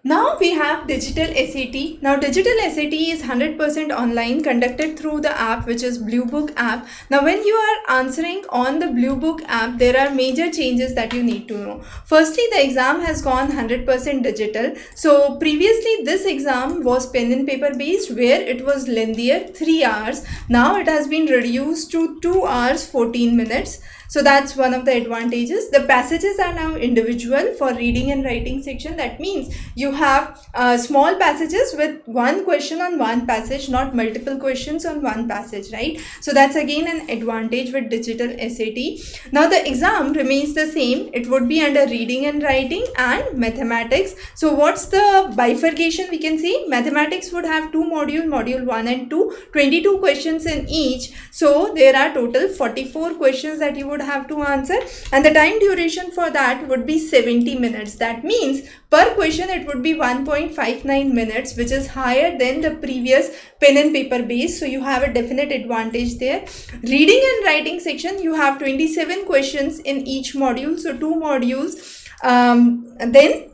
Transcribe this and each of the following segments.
Now we have digital SAT. Now digital SAT is 100% online, conducted through the app, which is Bluebook app. Now when you are answering on the Bluebook app, there are major changes that you need to know. Firstly, the exam has gone 100% digital. So previously this exam was pen and paper based, where it was lengthier, 3 hours. Now it has been reduced to 2 hours 14 minutes. So that's one of the advantages. The passages are now individual for reading and writing section. That means you have small passages with one question on one passage, not multiple questions on one passage, right? So that's again an advantage with digital SAT. Now the exam remains the same. It would be under reading and writing and mathematics. So what's the bifurcation we can see? Mathematics would have two modules, module 1 and 2, 22 questions in each. So there are total 44 questions that you would have to answer, and the time duration for that would be 70 minutes. That means per question it would be 1.59 minutes, which is higher than the previous pen and paper base. So you have a definite advantage there. Reading and writing section, you have 27 questions in each module, so 2 modules. Then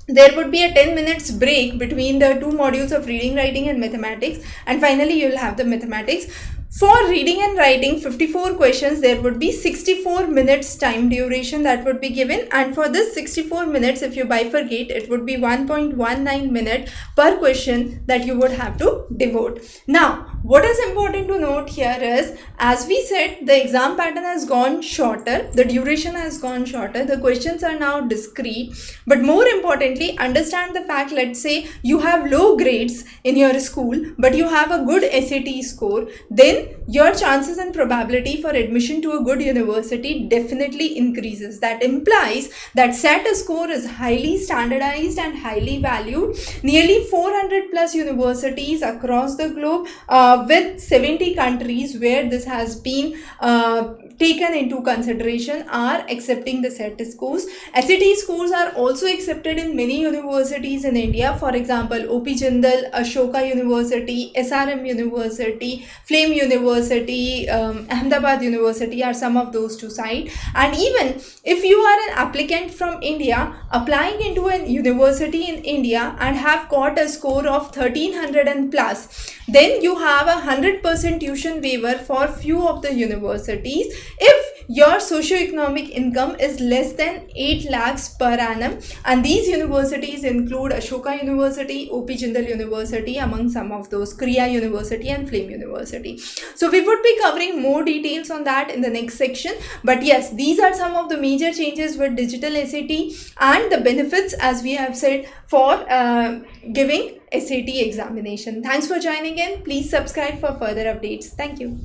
there would be a 10 minutes break between the 2 modules of reading, writing and mathematics, and finally you will have the mathematics. For reading and writing, 54 questions, there would be 64 minutes time duration that would be given, and for this 64 minutes, if you bifurcate, it would be 1.19 minute per question that you would have to devote. Now, what is important to note here is, as we said, the exam pattern has gone shorter, the duration has gone shorter, the questions are now discrete, but more importantly, understand the fact, let's say you have low grades in your school, but you have a good SAT score, then your chances and probability for admission to a good university definitely increases. That implies that SAT score is highly standardized and highly valued. Nearly 400 plus universities across the globe, with 70 countries where this has been taken into consideration, are accepting the SAT scores. SAT scores are also accepted in many universities in India. For example, OP Jindal, Ashoka University, SRM University, Flame University, Ahmedabad University are some of those to cite. And even if you are an applicant from India applying into a university in India and have got a score of 1300 and plus, then you have a 100% tuition waiver for few of the universities if your socio-economic income is less than 8 lakhs per annum, and these universities include Ashoka University, OP Jindal University, among some of those, Kriya University and Flame University. So we would be covering more details on that in the next section, but yes, these are some of the major changes with digital SAT and the benefits, as we have said, for giving SAT examination. Thanks for joining in. Please subscribe for further updates. Thank you.